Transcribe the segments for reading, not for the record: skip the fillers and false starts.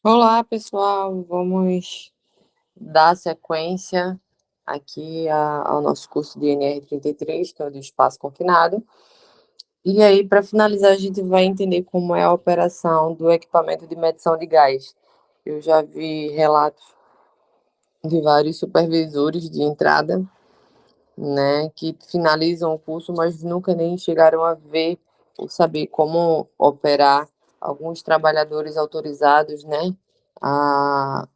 Olá, pessoal. Vamos dar sequência aqui ao nosso curso de NR33, que é o do espaço confinado. E aí, para finalizar, a gente vai entender como é a operação do equipamento de medição de gás. Eu já vi relatos de vários supervisores de entrada, né, que finalizam o curso, mas nunca nem chegaram a ver ou saber como operar. Alguns trabalhadores autorizados, né, a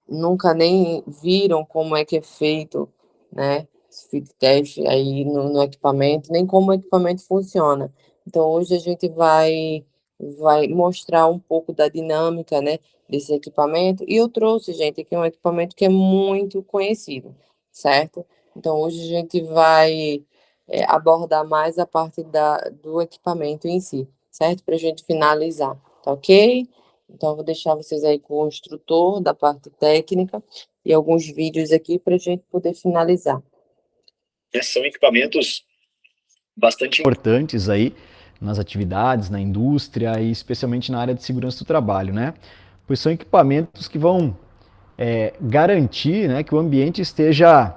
nunca nem viram como é que é feito, né, esse fit test aí no equipamento, nem como o equipamento funciona. Então hoje a gente vai mostrar um pouco da dinâmica, né, desse equipamento, e eu trouxe, gente, aqui um equipamento que é muito conhecido, certo? Então hoje a gente vai, abordar mais a parte do equipamento em si, certo? Para a gente finalizar, tá ok? Então, eu vou deixar vocês aí com o instrutor da parte técnica e alguns vídeos aqui para a gente poder finalizar. São equipamentos bastante importantes aí nas atividades, na indústria e especialmente na área de segurança do trabalho, né? Pois são equipamentos que vão garantir, né, que o ambiente esteja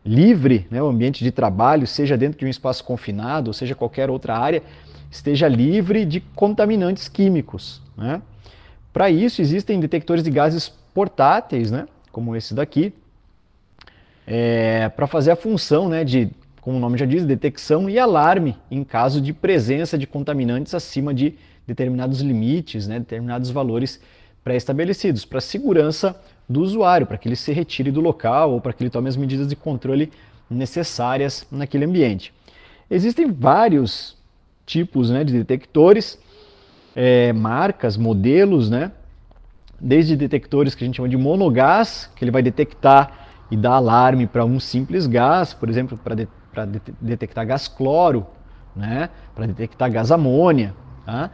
livre, né, o ambiente de trabalho, seja dentro de um espaço confinado, ou seja qualquer outra área, esteja livre de contaminantes químicos, né? Para isso existem detectores de gases portáteis, né, como esse daqui, para fazer a função, né, de, como o nome já diz, detecção e alarme em caso de presença de contaminantes acima de determinados limites, né, determinados valores pré-estabelecidos, para a segurança do usuário, para que ele se retire do local ou para que ele tome as medidas de controle necessárias naquele ambiente. Existem vários tipos, né, de detectores, marcas, modelos, né, desde detectores que a gente chama de monogás, que ele vai detectar e dar alarme para um simples gás, por exemplo, para detectar gás cloro, né? Para detectar gás amônia. Tá?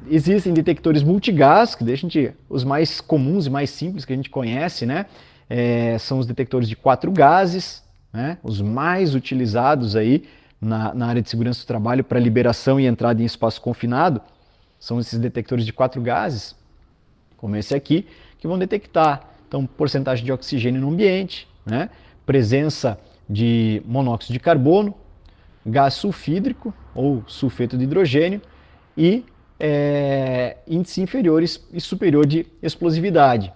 Existem detectores multigás, que deixam os mais comuns e mais simples que a gente conhece, né? São os detectores de 4 gases, né? Os mais utilizados aí na área de segurança do trabalho para liberação e entrada em espaço confinado. São esses detectores de 4 gases, como esse aqui, que vão detectar então porcentagem de oxigênio no ambiente, né? Presença de monóxido de carbono, gás sulfídrico ou sulfeto de hidrogênio e índice inferior e superior de explosividade.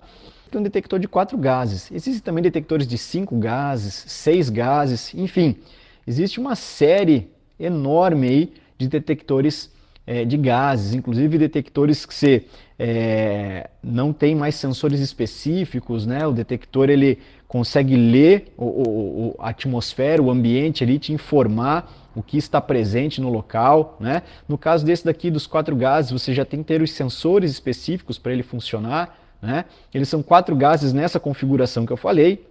Tem um detector de 4 gases. Existem também detectores de 5 gases, 6 gases, enfim. Existe uma série enorme aí de detectores de gases, inclusive detectores que você não tem mais sensores específicos, né? O detector ele consegue ler a atmosfera, o ambiente ali, te informar o que está presente no local, né? No caso desse daqui dos 4 gases, você já tem que ter os sensores específicos para ele funcionar, né? Eles são 4 gases nessa configuração que eu falei: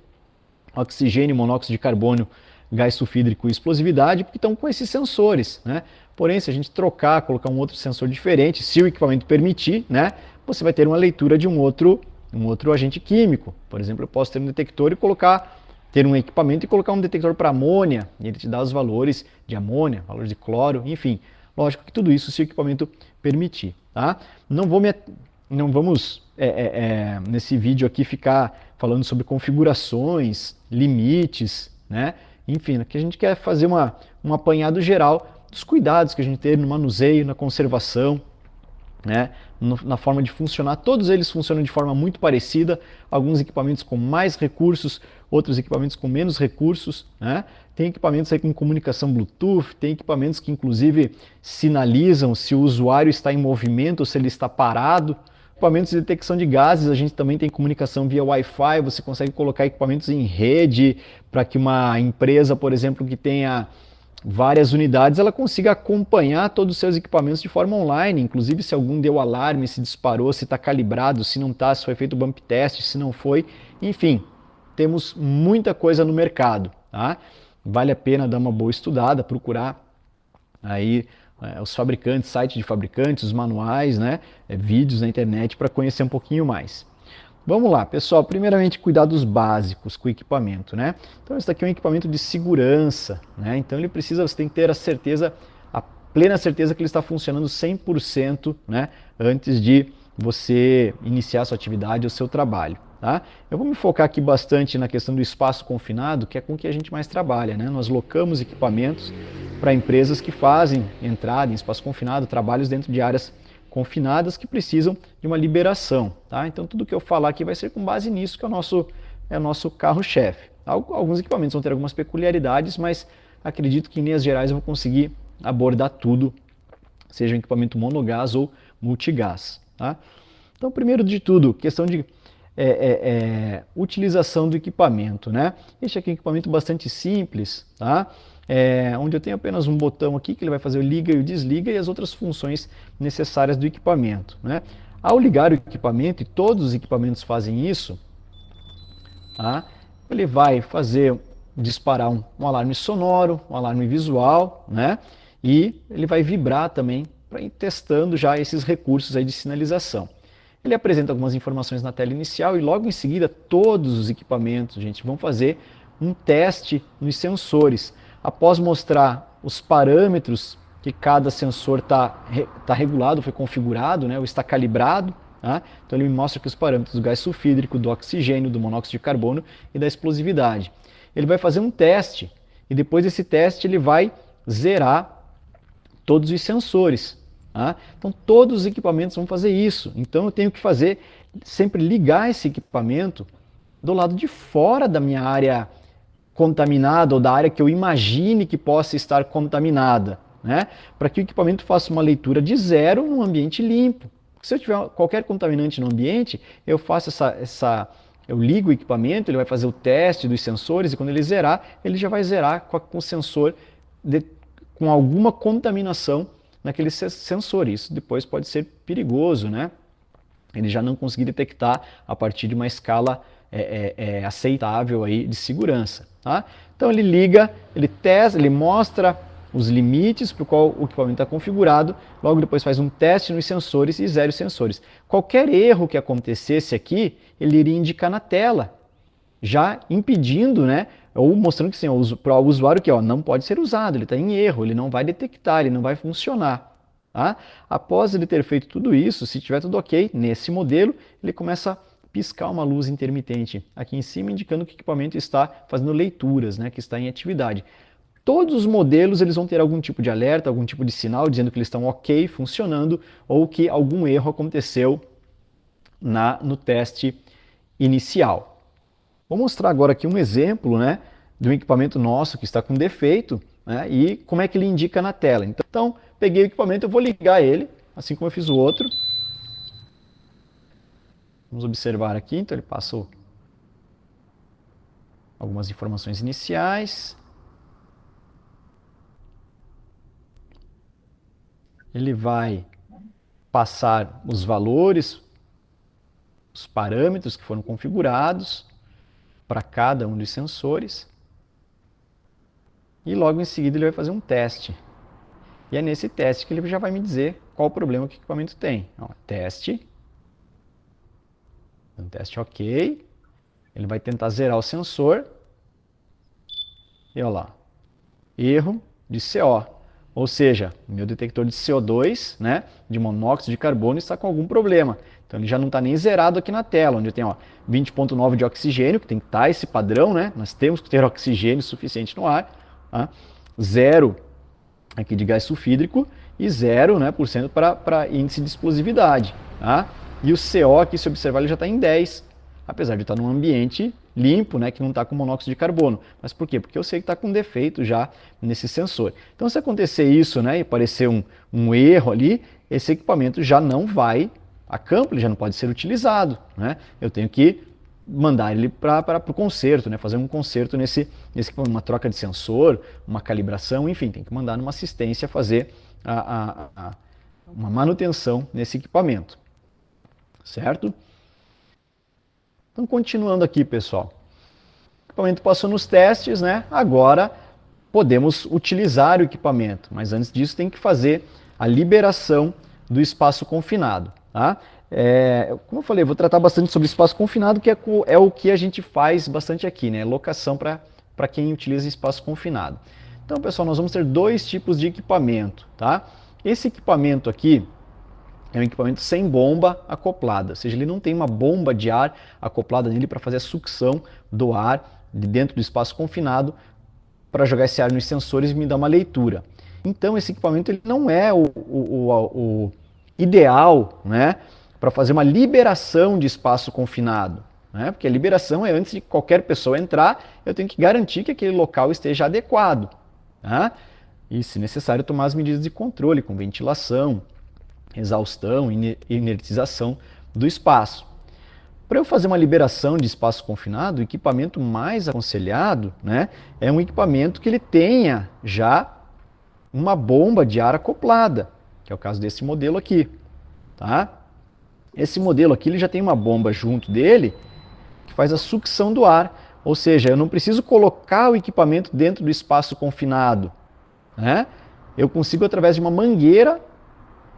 oxigênio, monóxido de carbono, gás sulfídrico e explosividade, porque estão com esses sensores, né? Porém, se a gente trocar, colocar um outro sensor diferente, se o equipamento permitir, né, você vai ter uma leitura de um outro agente químico. Por exemplo, eu posso ter um detector e ter um equipamento e colocar um detector para amônia, e ele te dá os valores de amônia, valores de cloro, enfim. Lógico que tudo isso se o equipamento permitir, tá? Não vamos nesse vídeo aqui ficar falando sobre configurações, limites, né? Enfim, aqui a gente quer fazer um apanhado geral dos cuidados que a gente tem no manuseio, na conservação, né? Na forma de funcionar. Todos eles funcionam de forma muito parecida, alguns equipamentos com mais recursos, outros equipamentos com menos recursos, né? Tem equipamentos aí com comunicação Bluetooth, tem equipamentos que inclusive sinalizam se o usuário está em movimento ou se ele está parado. Equipamentos de detecção de gases, a gente também tem comunicação via Wi-Fi, você consegue colocar equipamentos em rede para que uma empresa, por exemplo, que tenha várias unidades, ela consiga acompanhar todos os seus equipamentos de forma online, inclusive se algum deu alarme, se disparou, se está calibrado, se não está, se foi feito o bump test, se não foi, enfim, temos muita coisa no mercado, tá? Vale a pena dar uma boa estudada, procurar aí os fabricantes, sites de fabricantes, os manuais, né, vídeos na internet para conhecer um pouquinho mais. Vamos lá, pessoal. Primeiramente, cuidados básicos com o equipamento, né? Então, esse daqui é um equipamento de segurança, né? Então, você tem que ter a plena certeza que ele está funcionando 100%, né? Antes de você iniciar a sua atividade ou seu trabalho. Tá? Eu vou me focar aqui bastante na questão do espaço confinado, que é com o que a gente mais trabalha, né? Nós locamos equipamentos para empresas que fazem entrada em espaço confinado, trabalhos dentro de áreas confinadas que precisam de uma liberação. Tá? Então tudo que eu falar aqui vai ser com base nisso, que é o nosso carro-chefe. Alguns equipamentos vão ter algumas peculiaridades, mas acredito que em linhas gerais eu vou conseguir abordar tudo, seja um equipamento monogás ou multigás. Tá? Então, primeiro de tudo, questão de utilização do equipamento. Né? Este aqui é um equipamento bastante simples, tá? Onde eu tenho apenas um botão aqui que ele vai fazer o liga e o desliga e as outras funções necessárias do equipamento. Né? Ao ligar o equipamento, e todos os equipamentos fazem isso, tá? Ele vai disparar um alarme sonoro, um alarme visual, né? E ele vai vibrar também para ir testando já esses recursos aí de sinalização. Ele apresenta algumas informações na tela inicial e logo em seguida todos os equipamentos, gente, vão fazer um teste nos sensores. Após mostrar os parâmetros que cada sensor está regulado, foi configurado, né, ou está calibrado, tá? Então ele me mostra aqui os parâmetros do gás sulfídrico, do oxigênio, do monóxido de carbono e da explosividade. Ele vai fazer um teste e depois desse teste ele vai zerar todos os sensores. Tá? Então todos os equipamentos vão fazer isso. Então eu tenho que sempre ligar esse equipamento do lado de fora da minha área contaminada ou da área que eu imagine que possa estar contaminada, né? Para que o equipamento faça uma leitura de zero num ambiente limpo. Se eu tiver qualquer contaminante no ambiente, eu faço eu ligo o equipamento, ele vai fazer o teste dos sensores e quando ele zerar, ele já vai zerar com o sensor com alguma contaminação naquele sensor. Isso depois pode ser perigoso, né? Ele já não conseguir detectar a partir de uma escala aceitável aí de segurança. Tá? Então ele liga, ele testa, ele mostra os limites para o qual o equipamento está configurado, logo depois faz um teste nos sensores e zera os sensores. Qualquer erro que acontecesse aqui, ele iria indicar na tela, já impedindo, né, ou mostrando que assim, para o usuário que não pode ser usado, ele está em erro, ele não vai detectar, ele não vai funcionar. Tá? Após ele ter feito tudo isso, se tiver tudo ok, nesse modelo, ele começa a piscar uma luz intermitente aqui em cima, indicando que o equipamento está fazendo leituras, né, que está em atividade. Todos os modelos eles vão ter algum tipo de alerta, algum tipo de sinal dizendo que eles estão ok, funcionando, ou que algum erro aconteceu no teste inicial. Vou mostrar agora aqui um exemplo, né, de um equipamento nosso que está com defeito, né, e como é que ele indica na tela. Então, peguei o equipamento, eu vou ligar ele, assim como eu fiz o outro. Vamos observar aqui, então ele passou algumas informações iniciais. Ele vai passar os valores, os parâmetros que foram configurados para cada um dos sensores. E logo em seguida ele vai fazer um teste. E é nesse teste que ele já vai me dizer qual o problema que o equipamento tem. Ó, teste. Um teste ok. Ele vai tentar zerar o sensor. E olha lá. Erro de CO. Ou seja, o meu detector de CO2, né, de monóxido de carbono, está com algum problema. Então ele já não está nem zerado aqui na tela, onde eu tenho 20,9 de oxigênio, que tem que estar esse padrão, né? Nós temos que ter oxigênio suficiente no ar. Tá? 0 aqui de gás sulfídrico e 0, né, por cento para índice de explosividade. Tá? E o CO aqui, se observar, ele já está em 10, apesar de estar num ambiente limpo, né, que não está com monóxido de carbono. Mas por quê? Porque eu sei que está com defeito já nesse sensor. Então, se acontecer isso, né, e aparecer um erro ali, esse equipamento já não vai a campo, ele já não pode ser utilizado. Né? Eu tenho que mandar ele para o conserto, né, fazer um conserto nesse equipamento, uma troca de sensor, uma calibração, enfim, tem que mandar numa assistência fazer uma manutenção nesse equipamento. Certo? Então, continuando aqui, pessoal. O equipamento passou nos testes, né? Agora podemos utilizar o equipamento, mas antes disso tem que fazer a liberação do espaço confinado. Tá? Como eu falei, eu vou tratar bastante sobre espaço confinado, que é o que a gente faz bastante aqui, né? Locação para quem utiliza espaço confinado. Então, pessoal, nós vamos ter dois tipos de equipamento. Tá? Esse equipamento aqui, é um equipamento sem bomba acoplada, ou seja, ele não tem uma bomba de ar acoplada nele para fazer a sucção do ar de dentro do espaço confinado para jogar esse ar nos sensores e me dar uma leitura. Então esse equipamento ele não é o ideal, né, para fazer uma liberação de espaço confinado, né, porque a liberação é antes de qualquer pessoa entrar, eu tenho que garantir que aquele local esteja adequado, tá? E se necessário tomar as medidas de controle com ventilação, exaustão, inertização do espaço. Para eu fazer uma liberação de espaço confinado, o equipamento mais aconselhado, né, é um equipamento que ele tenha já uma bomba de ar acoplada, que é o caso desse modelo aqui. Tá? Esse modelo aqui ele já tem uma bomba junto dele que faz a sucção do ar, ou seja, eu não preciso colocar o equipamento dentro do espaço confinado. Né? Eu consigo, através de uma mangueira,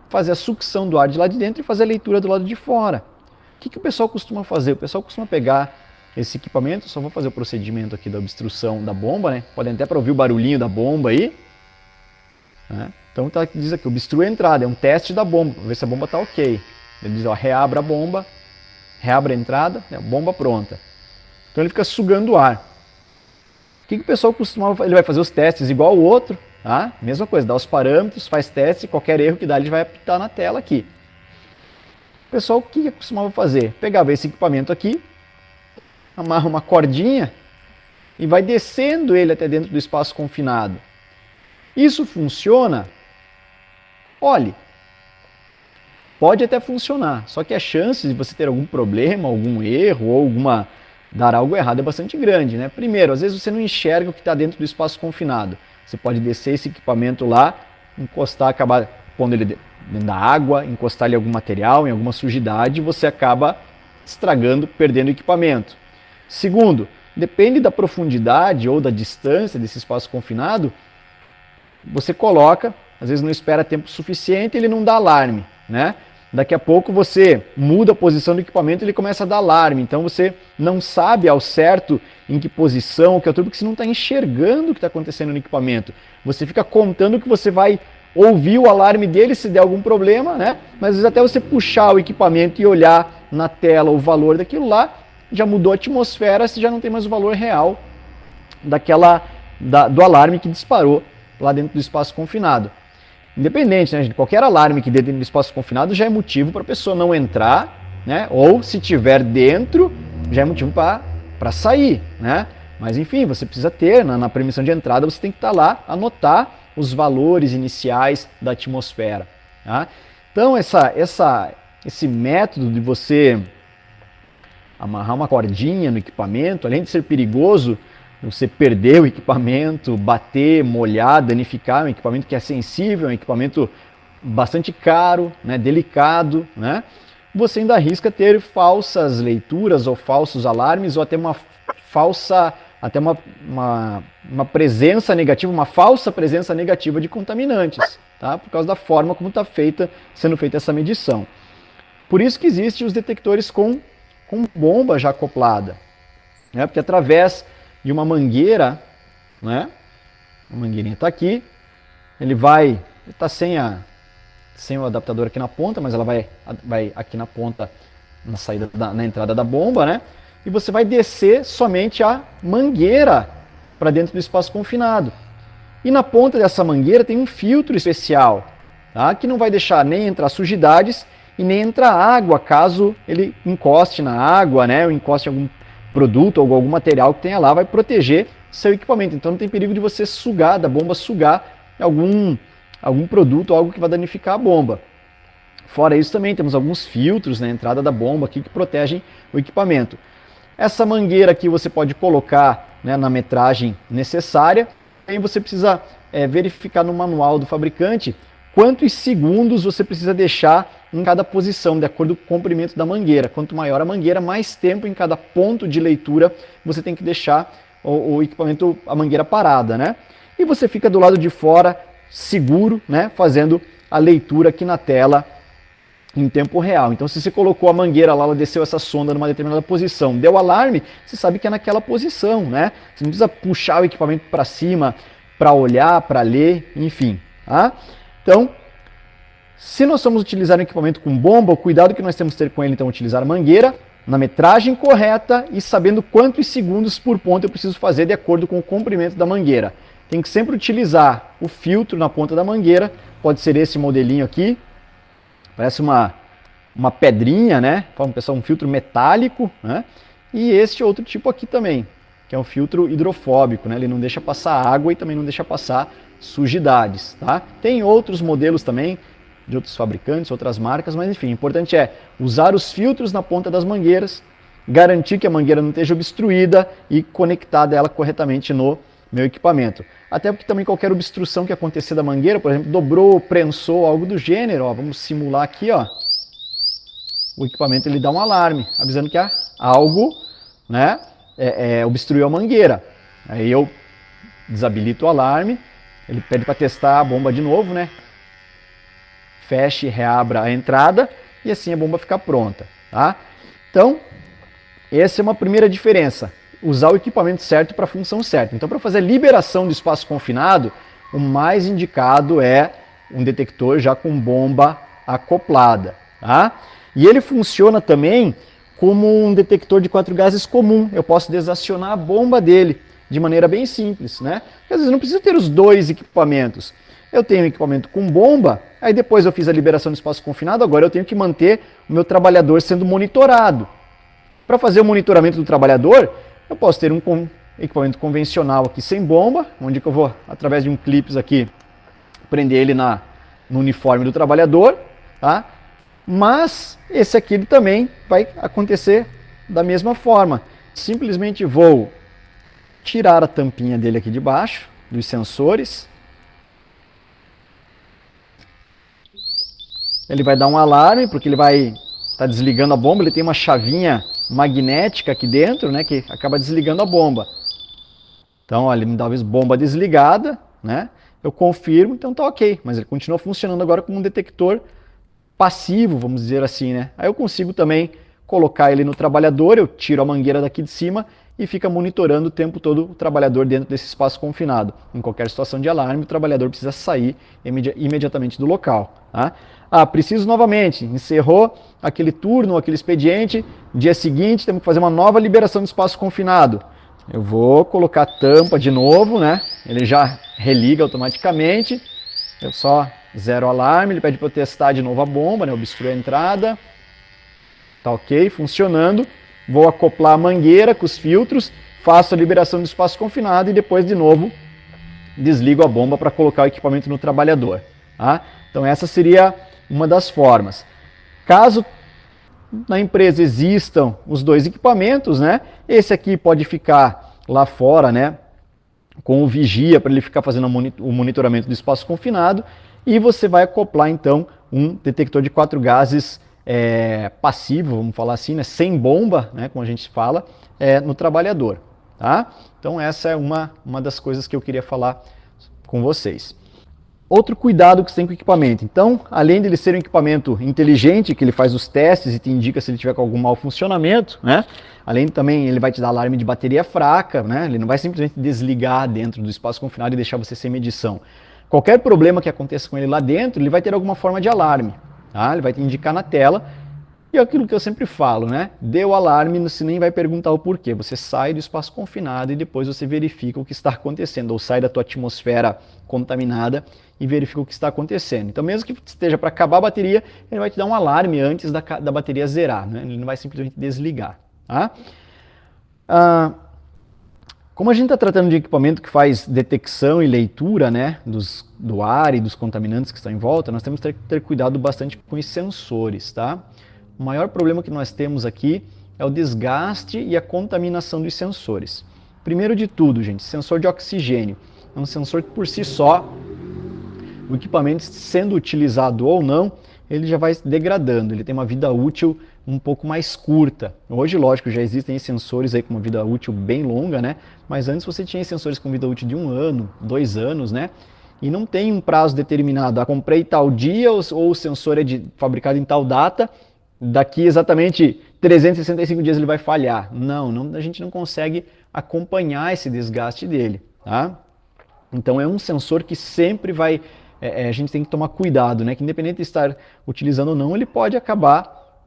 fazer a sucção do ar de lá de dentro e fazer a leitura do lado de fora. O que o pessoal costuma fazer? O pessoal costuma pegar esse equipamento, só vou fazer o procedimento aqui da obstrução da bomba, né? Podem até para ouvir o barulhinho da bomba aí. Né? Então tá, diz aqui, obstrui a entrada, é um teste da bomba, para ver se a bomba está ok. Ele diz, ó, reabra a bomba, reabra a entrada, né? Bomba pronta. Então ele fica sugando o ar. O que o pessoal costumava, ele vai fazer os testes igual o outro, tá? Mesma coisa, dá os parâmetros, faz teste, qualquer erro que dá ele vai apitar na tela aqui. O pessoal, o que costumava fazer? Pegava esse equipamento aqui, amarra uma cordinha e vai descendo ele até dentro do espaço confinado. Isso funciona? Olhe, pode até funcionar, só que a chance de você ter algum problema, algum erro ou dar algo errado é bastante grande, né? Primeiro, às vezes você não enxerga o que está dentro do espaço confinado. Você pode descer esse equipamento lá, encostar, acabar pondo ele dentro da água, encostar em algum material, em alguma sujidade, você acaba estragando, perdendo o equipamento. Segundo, depende da profundidade ou da distância desse espaço confinado, você coloca, às vezes não espera tempo suficiente, ele não dá alarme, né? Daqui a pouco você muda a posição do equipamento e ele começa a dar alarme, então você não sabe ao certo em que posição, que altura, porque você não está enxergando o que está acontecendo no equipamento. Você fica contando que você vai ouvir o alarme dele se der algum problema, né? Mas às vezes até você puxar o equipamento e olhar na tela o valor daquilo lá, já mudou a atmosfera, você já não tem mais o valor real do alarme que disparou lá dentro do espaço confinado. Independente, né, gente? Qualquer alarme que dê dentro do espaço confinado já é motivo para a pessoa não entrar, né? Ou se tiver dentro, já é motivo para sair, né? Mas enfim, você precisa ter, na permissão de entrada, você tem que estar lá, anotar os valores iniciais da atmosfera. Tá? Então, esse método de você amarrar uma cordinha no equipamento, além de ser perigoso, você perder o equipamento, bater, molhar, danificar, um equipamento que é sensível, um equipamento bastante caro, né, delicado, né? Você ainda arrisca ter falsas leituras ou falsos alarmes ou até uma presença negativa, uma falsa presença negativa de contaminantes, tá? Por causa da forma como está sendo feita essa medição. Por isso que existem os detectores com bomba já acoplada, né? Porque através de uma mangueira, né? A mangueirinha está aqui, ele está sem o adaptador aqui na ponta, mas ela vai aqui na ponta, na saída, na entrada da bomba, né? E você vai descer somente a mangueira para dentro do espaço confinado. E na ponta dessa mangueira tem um filtro especial, tá? Que não vai deixar nem entrar sujidades e nem entrar água, caso ele encoste na água, né? Ou encoste em algum produto ou algum material que tenha lá, vai proteger seu equipamento. Então não tem perigo de você sugar, da bomba sugar algum produto ou algo que vai danificar a bomba. Fora isso também temos alguns filtros na entrada da bomba aqui que protegem o equipamento. Essa mangueira aqui você pode colocar, né, na metragem necessária. Aí você precisa verificar no manual do fabricante quantos segundos você precisa deixar em cada posição, de acordo com o comprimento da mangueira. Quanto maior a mangueira, mais tempo em cada ponto de leitura você tem que deixar o equipamento, a mangueira parada, né? E você fica do lado de fora, seguro, né, fazendo a leitura aqui na tela em tempo real. Então, se você colocou a mangueira lá, ela desceu essa sonda numa determinada posição, deu alarme, você sabe que é naquela posição, né? Você não precisa puxar o equipamento para cima para olhar, para ler, enfim. Tá? Então, Se nós formos utilizar um equipamento com bomba, o cuidado que nós temos que ter com ele, então, é utilizar a mangueira na metragem correta e sabendo quantos segundos por ponta eu preciso fazer de acordo com o comprimento da mangueira. Tem que sempre utilizar o filtro na ponta da mangueira, pode ser esse modelinho aqui, parece uma pedrinha, né? Um filtro metálico, né? E este outro tipo aqui também, que é um filtro hidrofóbico, né? Ele não deixa passar água e também não deixa passar sujidades, tá? Tem outros modelos também, de outros fabricantes, outras marcas, mas enfim, o importante é usar os filtros na ponta das mangueiras, garantir que a mangueira não esteja obstruída e conectada ela corretamente no meu equipamento. Até porque também qualquer obstrução que acontecer da mangueira, por exemplo, dobrou, prensou, algo do gênero, ó, vamos simular aqui, ó, o equipamento ele dá um alarme, avisando que há algo, né, obstruiu a mangueira. Aí eu desabilito o alarme, ele pede para testar a bomba de novo, né, feche e reabra a entrada e assim a bomba fica pronta, tá? Então, essa é uma primeira diferença, usar o equipamento certo para a função certa. Então, para fazer a liberação do espaço confinado, o mais indicado é um detector já com bomba acoplada, tá? E ele funciona também como um detector de 4 gases comum. Eu posso desacionar a bomba dele de maneira bem simples, né? Porque às vezes não preciso ter os dois equipamentos. Eu tenho um equipamento com bomba, aí depois eu fiz a liberação do espaço confinado, agora eu tenho que manter o meu trabalhador sendo monitorado. Para fazer o monitoramento do trabalhador, eu posso ter um equipamento convencional aqui sem bomba, onde eu vou, através de um clips aqui, prender ele no uniforme do trabalhador, tá? Mas esse aqui ele também vai acontecer da mesma forma. Simplesmente vou tirar a tampinha dele aqui de baixo, dos sensores. Ele vai dar um alarme, porque ele vai estar desligando a bomba, ele tem uma chavinha magnética aqui dentro, né, que acaba desligando a bomba. Então, olha, ele me dá uma bomba desligada, né, eu confirmo, então tá ok, mas ele continua funcionando agora como um detector passivo, vamos dizer assim, né. Aí eu consigo também colocar ele no trabalhador, eu tiro a mangueira daqui de cima e fica monitorando o tempo todo o trabalhador dentro desse espaço confinado. Em qualquer situação de alarme, o trabalhador precisa sair imediatamente do local, tá? Ah, preciso novamente, encerrou aquele turno, aquele expediente, dia seguinte temos que fazer uma nova liberação do espaço confinado. Eu vou colocar a tampa de novo, né? Ele já religa automaticamente, eu só zero o alarme, ele pede para eu testar de novo a bomba, né? Obstrui a entrada, tá ok, funcionando. Vou acoplar a mangueira com os filtros, faço a liberação do espaço confinado e depois de novo desligo a bomba para colocar o equipamento no trabalhador, tá? Então essa seria uma das formas. Caso na empresa existam os dois equipamentos, né? Esse aqui pode ficar lá fora, né? Com o vigia para ele ficar fazendo o monitoramento do espaço confinado e você vai acoplar então um detector de 4 gases passivo, vamos falar assim, né? Sem bomba, né? Como a gente fala, no trabalhador, tá? Então essa é uma das coisas que eu queria falar com vocês. Outro cuidado que você tem com o equipamento. Então, além de ele ser um equipamento inteligente, que ele faz os testes e te indica se ele tiver com algum mau funcionamento, né? Além também, ele vai te dar alarme de bateria fraca, né? Ele não vai simplesmente desligar dentro do espaço confinado e deixar você sem medição. Qualquer problema que aconteça com ele lá dentro, ele vai ter alguma forma de alarme, tá? Ele vai te indicar na tela. E é aquilo que eu sempre falo, né? Deu alarme, você nem vai perguntar o porquê. Você sai do espaço confinado e depois você verifica o que está acontecendo, ou sai da tua atmosfera contaminada e verifica o que está acontecendo. Então, mesmo que esteja para acabar a bateria, ele vai te dar um alarme antes da bateria zerar, né? Ele não vai simplesmente desligar, tá? Como a gente está tratando de equipamento que faz detecção e leitura, né, do ar e dos contaminantes que estão em volta, nós temos que ter cuidado bastante com os sensores, tá? O maior problema que nós temos aqui é o desgaste e a contaminação dos sensores. Primeiro de tudo, gente, sensor de oxigênio. É um sensor que por si só, o equipamento sendo utilizado ou não, ele já vai degradando, ele tem uma vida útil um pouco mais curta. Hoje, lógico, já existem sensores aí com uma vida útil bem longa, né? Mas antes você tinha sensores com vida útil de 1 ano, 2 anos, né? E não tem um prazo determinado. Comprei tal dia ou o sensor é fabricado em tal data, daqui exatamente 365 dias ele vai falhar. Não, a gente não consegue acompanhar esse desgaste dele, tá? Então é um sensor que sempre vai a gente tem que tomar cuidado, né? Que independente de estar utilizando ou não, ele pode acabar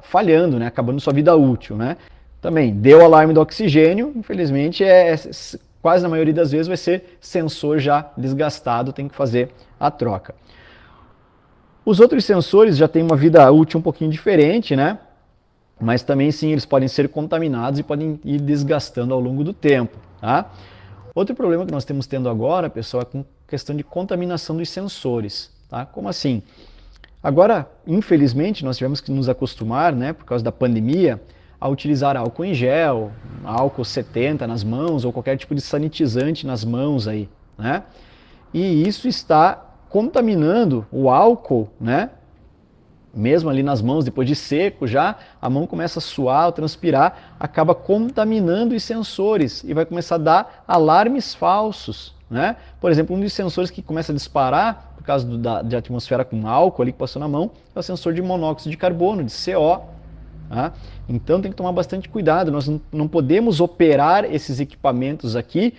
falhando, né? Acabando sua vida útil, né? Também deu o alarme do oxigênio, infelizmente quase na maioria das vezes vai ser sensor já desgastado, tem que fazer a troca. Os outros sensores já têm uma vida útil um pouquinho diferente, né? Mas também sim, eles podem ser contaminados e podem ir desgastando ao longo do tempo, tá? Outro problema que nós temos tendo agora, pessoal, é com questão de contaminação dos sensores, tá? Como assim? Agora, infelizmente, nós tivemos que nos acostumar, né, por causa da pandemia, a utilizar álcool em gel, álcool 70 nas mãos ou qualquer tipo de sanitizante nas mãos aí, né? E isso está contaminando o álcool, né? Mesmo ali nas mãos, depois de seco já, a mão começa a suar, a transpirar, acaba contaminando os sensores e vai começar a dar alarmes falsos, né? Por exemplo, um dos sensores que começa a disparar por causa de atmosfera com álcool ali que passou na mão é o sensor de monóxido de carbono, de CO. Tá? Então tem que tomar bastante cuidado, nós não podemos operar esses equipamentos aqui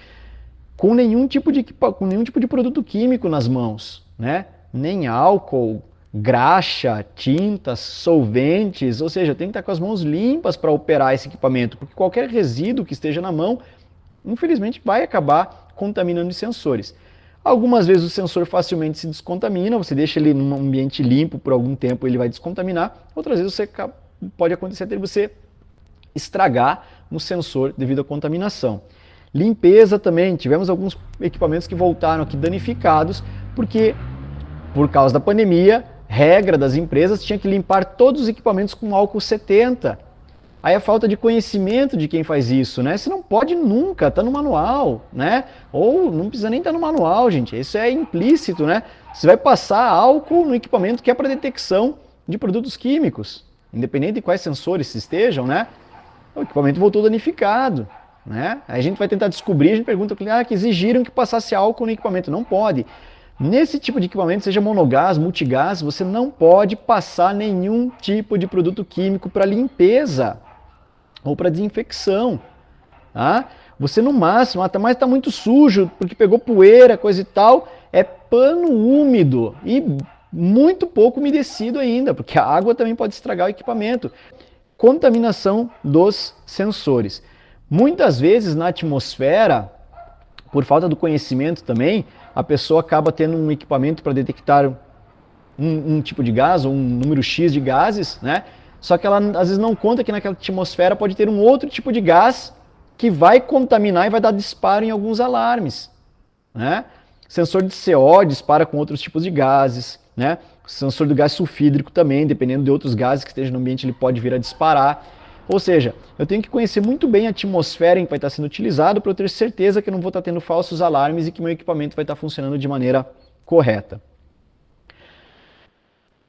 com nenhum tipo de produto químico nas mãos, né? Nem álcool, graxa, tintas, solventes, ou seja, tem que estar com as mãos limpas para operar esse equipamento, porque qualquer resíduo que esteja na mão, infelizmente, vai acabar contaminando os sensores. Algumas vezes o sensor facilmente se descontamina, você deixa ele num ambiente limpo por algum tempo, ele vai descontaminar, outras vezes pode acontecer de você estragar um sensor devido à contaminação. Limpeza também, tivemos alguns equipamentos que voltaram aqui danificados, porque por causa da pandemia, regra das empresas, tinha que limpar todos os equipamentos com álcool 70. Aí a falta de conhecimento de quem faz isso, né? Você não pode nunca, tá no manual, né? Ou não precisa nem estar no manual, gente. Isso é implícito, né? Você vai passar álcool no equipamento que é para detecção de produtos químicos, independente de quais sensores estejam, né? O equipamento voltou danificado, né? Aí a gente vai tentar descobrir, a gente pergunta ao cliente, que exigiram que passasse álcool no equipamento. Não pode. Nesse tipo de equipamento, seja monogás, multigás, você não pode passar nenhum tipo de produto químico para limpeza ou para desinfecção. Tá? Você no máximo, mas está muito sujo, porque pegou poeira, coisa e tal, é pano úmido e muito pouco umedecido ainda, porque a água também pode estragar o equipamento. Contaminação dos sensores. Muitas vezes na atmosfera, por falta do conhecimento também, a pessoa acaba tendo um equipamento para detectar um tipo de gás ou um número X de gases, né? Só que ela às vezes não conta que naquela atmosfera pode ter um outro tipo de gás que vai contaminar e vai dar disparo em alguns alarmes, né? Sensor de CO dispara com outros tipos de gases, né? O sensor do gás sulfídrico também, dependendo de outros gases que estejam no ambiente, ele pode vir a disparar. Ou seja, eu tenho que conhecer muito bem a atmosfera em que vai estar sendo utilizado para eu ter certeza que eu não vou estar tendo falsos alarmes e que meu equipamento vai estar funcionando de maneira correta.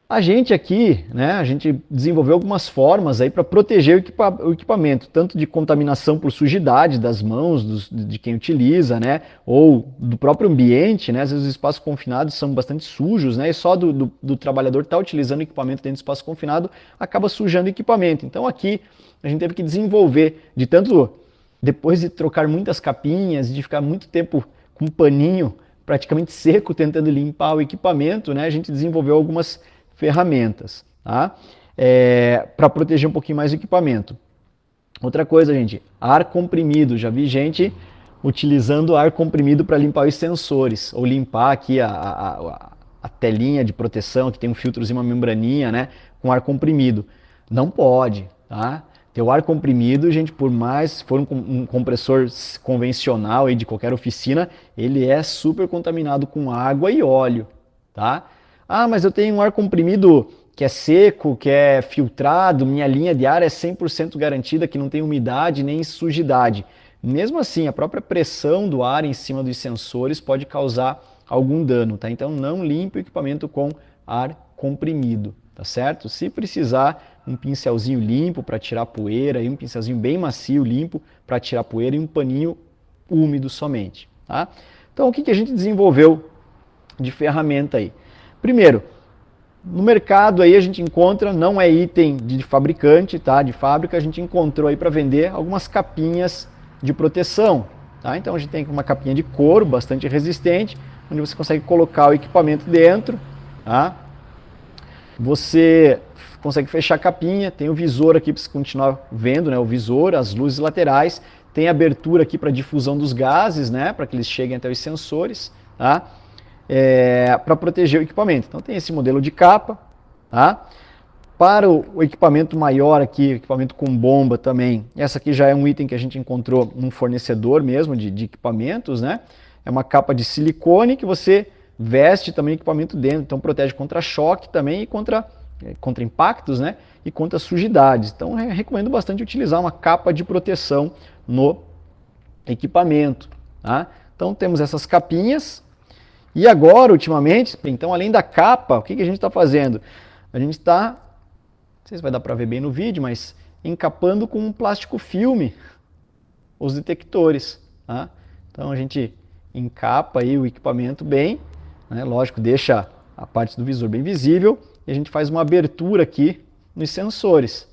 A gente aqui, né, a gente desenvolveu algumas formas aí para proteger o equipamento, tanto de contaminação por sujidade das mãos de quem utiliza, né, ou do próprio ambiente, né, às vezes os espaços confinados são bastante sujos, né, e só do trabalhador estar utilizando o equipamento dentro do espaço confinado acaba sujando o equipamento. Então aqui a gente teve que desenvolver, de tanto depois de trocar muitas capinhas, de ficar muito tempo com um paninho praticamente seco tentando limpar o equipamento, né, a gente desenvolveu algumas ferramentas, tá? Para proteger um pouquinho mais o equipamento. Outra coisa, gente, ar comprimido. Já vi gente utilizando ar comprimido para limpar os sensores, ou limpar aqui a telinha de proteção, que tem um filtrozinho, uma membraninha, né, com ar comprimido. Não pode, tá? Ter o ar comprimido, gente, por mais se for um compressor convencional aí de qualquer oficina, ele é super contaminado com água e óleo, tá? Ah, mas eu tenho um ar comprimido que é seco, que é filtrado, minha linha de ar é 100% garantida, que não tem umidade nem sujidade. Mesmo assim, a própria pressão do ar em cima dos sensores pode causar algum dano, tá? Então não limpe o equipamento com ar comprimido, tá certo? Se precisar, um pincelzinho limpo para tirar poeira, e um pincelzinho bem macio, limpo, para tirar poeira e um paninho úmido somente, tá? Então o que a gente desenvolveu de ferramenta aí? Primeiro, no mercado aí a gente encontra, não é item de fabricante, tá? De fábrica, a gente encontrou aí para vender algumas capinhas de proteção, tá? Então a gente tem uma capinha de couro bastante resistente, onde você consegue colocar o equipamento dentro, tá? Você consegue fechar a capinha, tem o visor aqui para você continuar vendo, né, o visor, as luzes laterais, tem abertura aqui para difusão dos gases, né, para que eles cheguem até os sensores, tá? Para proteger o equipamento. Então tem esse modelo de capa, tá? Para o equipamento maior aqui, equipamento com bomba também, essa aqui já é um item que a gente encontrou num fornecedor mesmo de equipamentos, né? É uma capa de silicone que você veste também o equipamento dentro, então protege contra choque também e contra impactos, né? E contra sujidades. Então recomendo bastante utilizar uma capa de proteção no equipamento, tá? Então temos essas capinhas. E agora, ultimamente, então além da capa, o que a gente está fazendo? A gente está, não sei se vai dar para ver bem no vídeo, mas encapando com um plástico filme os detectores, tá? Então a gente encapa aí o equipamento bem, né? Lógico, deixa a parte do visor bem visível e a gente faz uma abertura aqui nos sensores.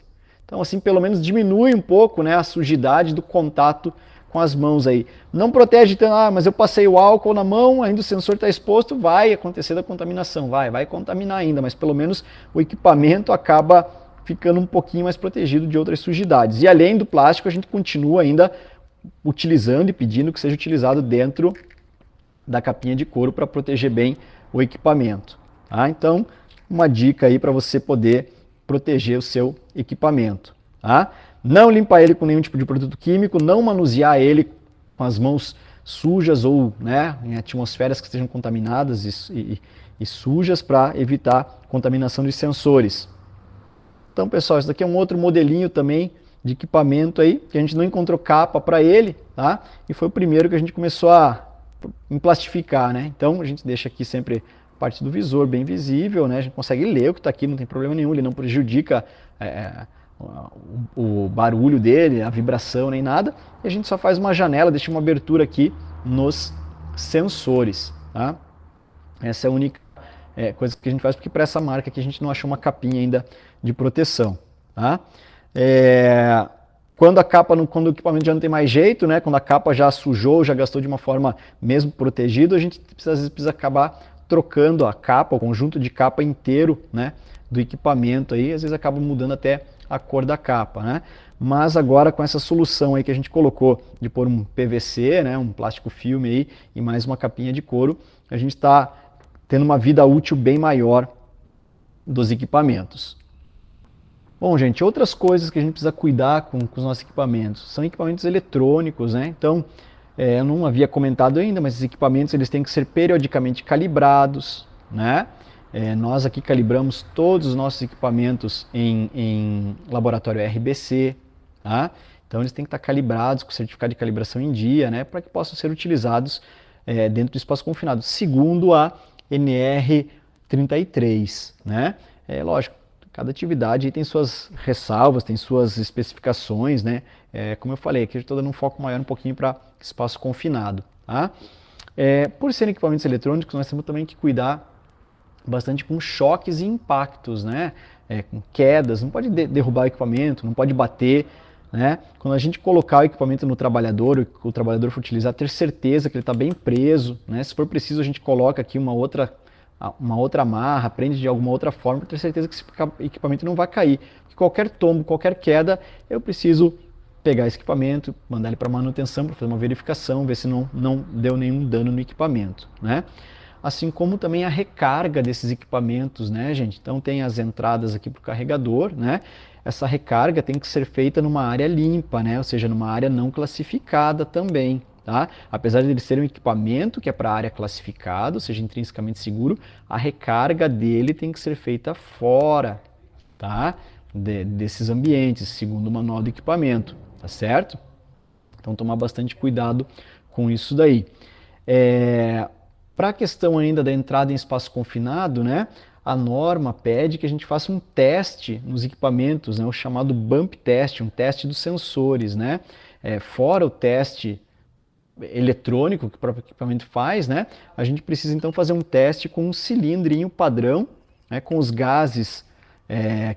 Então assim pelo menos diminui um pouco, né, a sujidade do contato com as mãos aí. Não protege tanto, mas eu passei o álcool na mão, ainda o sensor está exposto, vai acontecer da contaminação, vai contaminar ainda, mas pelo menos o equipamento acaba ficando um pouquinho mais protegido de outras sujidades. E além do plástico, a gente continua ainda utilizando e pedindo que seja utilizado dentro da capinha de couro para proteger bem o equipamento. Tá? Então, uma dica aí para você poder proteger o seu equipamento. Tá? Não limpar ele com nenhum tipo de produto químico, não manusear ele com as mãos sujas ou, né, em atmosferas que estejam contaminadas e sujas para evitar contaminação de sensores. Então, pessoal, esse daqui é um outro modelinho também de equipamento aí, que a gente não encontrou capa para ele, tá? E foi o primeiro que a gente começou a emplastificar, né? Então, a gente deixa aqui sempre a parte do visor bem visível, né? A gente consegue ler o que está aqui, não tem problema nenhum, ele não prejudica o barulho dele, a vibração, nem nada. E a gente só faz uma janela, deixa uma abertura aqui nos sensores, tá? Essa é a única coisa que a gente faz, porque para essa marca aqui a gente não achou uma capinha ainda de proteção, tá? Quando o equipamento já não tem mais jeito, né? Quando a capa já sujou, já gastou de uma forma mesmo protegida, a gente às vezes precisa acabar trocando a capa, o conjunto de capa inteiro, né, do equipamento aí, às vezes acaba mudando até a cor da capa, né? Mas agora com essa solução aí que a gente colocou de pôr um PVC, né, um plástico filme aí e mais uma capinha de couro, a gente está tendo uma vida útil bem maior dos equipamentos. Bom, gente, outras coisas que a gente precisa cuidar com os nossos equipamentos são equipamentos eletrônicos, né? Então, eu não havia comentado ainda, mas esses equipamentos eles têm que ser periodicamente calibrados, né? Nós aqui calibramos todos os nossos equipamentos em laboratório RBC, tá? Então eles têm que estar calibrados com o certificado de calibração em dia, né? Para que possam ser utilizados dentro do espaço confinado, segundo a NR33, né? Lógico, cada atividade tem suas ressalvas, tem suas especificações, né? Como eu falei, aqui eu estou dando um foco maior um pouquinho para espaço confinado, tá? Por serem equipamentos eletrônicos, nós temos também que cuidar bastante com choques e impactos, né? Com quedas, não pode derrubar o equipamento, não pode bater, né? Quando a gente colocar o equipamento no trabalhador, o trabalhador for utilizar, ter certeza que ele está bem preso, né? Se for preciso, a gente coloca aqui uma outra amarra, prende de alguma outra forma, para ter certeza que esse equipamento não vai cair. Porque qualquer tombo, qualquer queda, eu preciso pegar esse equipamento, mandar ele para manutenção, para fazer uma verificação, ver se não deu nenhum dano no equipamento, né? Assim como também a recarga desses equipamentos, né, gente? Então tem as entradas aqui para o carregador, né? Essa recarga tem que ser feita numa área limpa, né? Ou seja, numa área não classificada também, tá? Apesar de ele ser um equipamento que é para área classificada, ou seja, intrinsecamente seguro, a recarga dele tem que ser feita fora, tá? Desses ambientes, segundo o manual do equipamento, tá certo? Então tomar bastante cuidado com isso daí. Para a questão ainda da entrada em espaço confinado, né, a norma pede que a gente faça um teste nos equipamentos, né, o chamado bump test, um teste dos sensores, né, fora o teste eletrônico que o próprio equipamento faz, né, a gente precisa então fazer um teste com um cilindrinho padrão, né, com os gases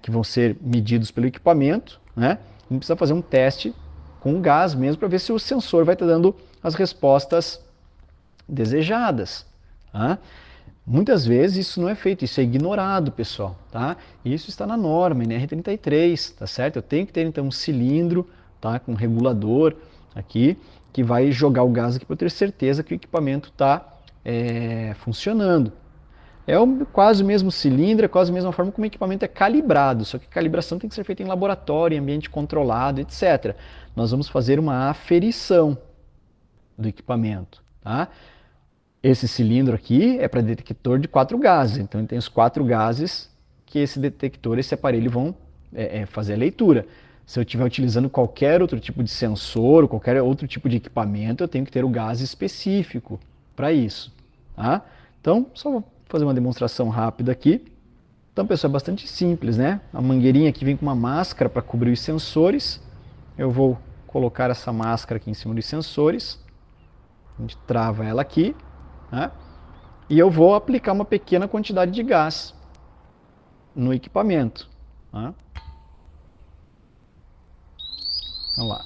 que vão ser medidos pelo equipamento, né, a gente precisa fazer um teste com o gás mesmo para ver se o sensor vai estar dando as respostas desejadas. Tá? Muitas vezes isso não é feito, isso é ignorado, pessoal, tá? Isso está na norma, NR33, tá certo? Eu tenho que ter então um cilindro, tá, com um regulador aqui, que vai jogar o gás aqui para eu ter certeza que o equipamento está funcionando. É quase o mesmo cilindro, é quase a mesma forma como o equipamento é calibrado, só que a calibração tem que ser feita em laboratório, em ambiente controlado, etc. Nós vamos fazer uma aferição do equipamento, tá? Esse cilindro aqui é para detector de 4 gases, então ele tem os 4 gases que esse detector, esse aparelho vão fazer a leitura. Se eu estiver utilizando qualquer outro tipo de sensor, ou qualquer outro tipo de equipamento, eu tenho que ter o gás específico para isso. Tá? Então, só vou fazer uma demonstração rápida aqui. Então, pessoal, é bastante simples, né? A mangueirinha aqui vem com uma máscara para cobrir os sensores. Eu vou colocar essa máscara aqui em cima dos sensores. A gente trava ela aqui. Né? E eu vou aplicar uma pequena quantidade de gás no equipamento. Né? Vamos lá.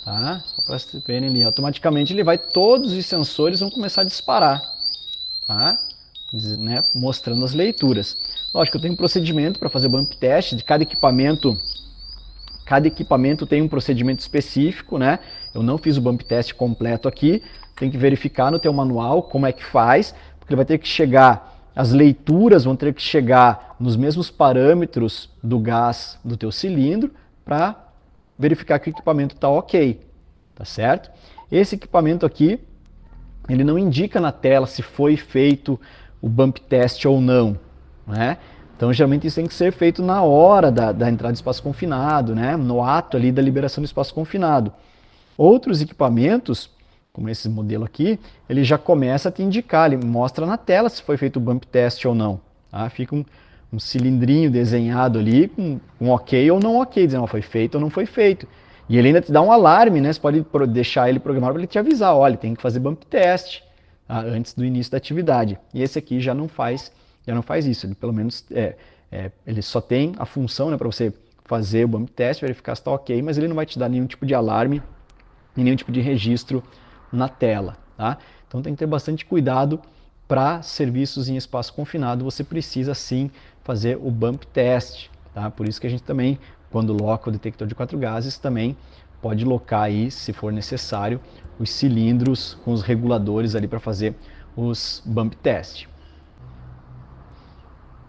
Tá? Só para vocês verem ali, automaticamente todos os sensores vão começar a disparar. Tá? Né? Mostrando as leituras. Lógico, eu tenho um procedimento para fazer o bump test de cada equipamento. Cada equipamento tem um procedimento específico, né? Eu não fiz o bump test completo aqui, tem que verificar no teu manual como é que faz, porque ele vai ter que chegar, as leituras vão ter que chegar nos mesmos parâmetros do gás do teu cilindro para verificar que o equipamento está ok, tá certo? Esse equipamento aqui, ele não indica na tela se foi feito o bump test ou não, né? Então, geralmente isso tem que ser feito na hora da entrada do espaço confinado, né? No ato ali da liberação do espaço confinado. Outros equipamentos, como esse modelo aqui, ele já começa a te indicar, ele mostra na tela se foi feito o bump test ou não. Tá? Fica um cilindrinho desenhado ali com ok ou não ok, dizendo foi feito ou não foi feito. E ele ainda te dá um alarme, né? Você pode deixar ele programado para ele te avisar, olha, tem que fazer bump test, tá? Antes do início da atividade. E esse aqui já não faz isso, ele pelo menos ele só tem a função, né, para você fazer o bump test, verificar se está ok, mas ele não vai te dar nenhum tipo de alarme e nenhum tipo de registro na tela. Tá? Então tem que ter bastante cuidado para serviços em espaço confinado, você precisa sim fazer o bump test. Tá? Por isso que a gente também, quando loca o detector de 4 gases, também pode locar aí, se for necessário, os cilindros com os reguladores ali para fazer os bump test.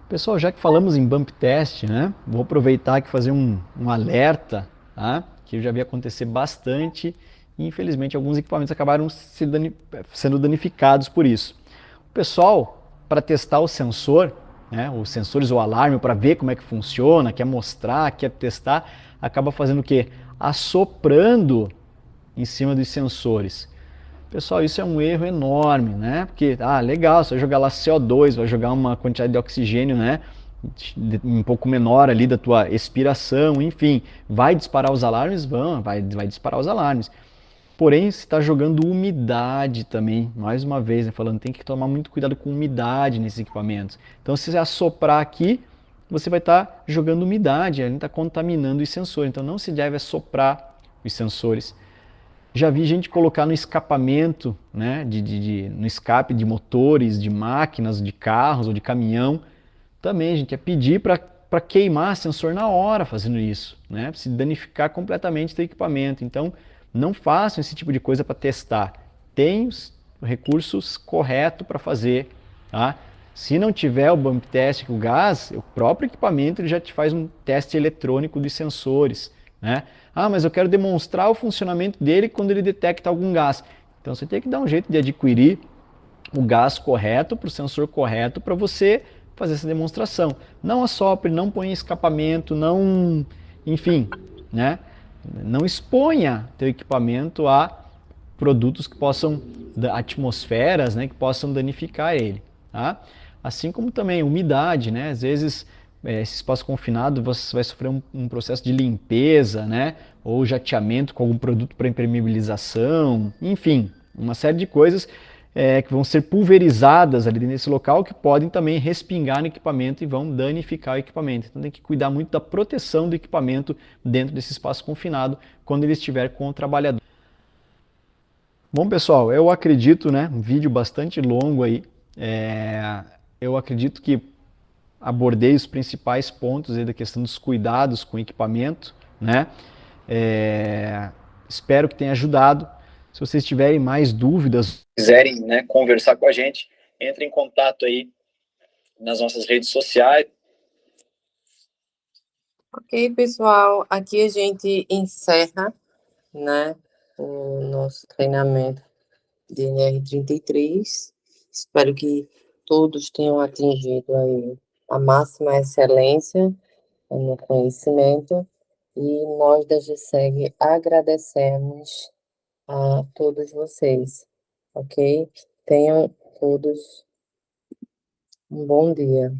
Pessoal, já que falamos em bump test, né, vou aproveitar aqui e fazer um alerta, tá, que eu já vi acontecer bastante e infelizmente alguns equipamentos acabaram sendo danificados por isso. O pessoal, para testar o sensor, né, os sensores ou alarme, para ver como é que funciona, quer mostrar, quer testar, acaba fazendo o quê? Assoprando em cima dos sensores. Pessoal, isso é um erro enorme, né? Porque, legal, você vai jogar lá CO2, vai jogar uma quantidade de oxigênio, né? Um pouco menor ali da tua expiração, enfim. Vai disparar os alarmes? Vai disparar os alarmes. Porém, se está jogando umidade também, mais uma vez, né, falando, tem que tomar muito cuidado com umidade nesses equipamentos. Então, se você assoprar aqui, você vai estar jogando umidade, ele está contaminando os sensores. Então, não se deve assoprar os sensores. Já vi gente colocar no escapamento, né, no escape de motores, de máquinas, de carros ou de caminhão. Também, gente, é pedir para queimar sensor na hora fazendo isso, né, para se danificar completamente do equipamento. Então, não façam esse tipo de coisa para testar. Tem os recursos corretos para fazer. Tá? Se não tiver o bump test com o gás, o próprio equipamento ele já te faz um teste eletrônico dos sensores. Né? Mas eu quero demonstrar o funcionamento dele quando ele detecta algum gás. Então você tem que dar um jeito de adquirir o gás correto para o sensor correto para você fazer essa demonstração. Não assopre, não ponha escapamento, não, enfim, né? Não exponha teu equipamento a produtos que possam, atmosferas, né, que possam danificar ele. Tá? Assim como também umidade, né? Às vezes esse espaço confinado você vai sofrer um processo de limpeza, né? Ou jateamento com algum produto para impermeabilização, enfim, uma série de coisas que vão ser pulverizadas ali nesse local que podem também respingar no equipamento e vão danificar o equipamento. Então tem que cuidar muito da proteção do equipamento dentro desse espaço confinado quando ele estiver com o trabalhador. Bom, pessoal, eu acredito, né, um vídeo bastante longo aí, eu acredito que abordei os principais pontos aí da questão dos cuidados com o equipamento, né, espero que tenha ajudado. Se vocês tiverem mais dúvidas, quiserem, né, conversar com a gente, entre em contato aí nas nossas redes sociais. Ok, pessoal, aqui a gente encerra, né, o nosso treinamento de NR33. Espero que todos tenham atingido aí a máxima excelência no conhecimento, e nós da GSEG agradecemos a todos vocês, ok? Tenham todos um bom dia.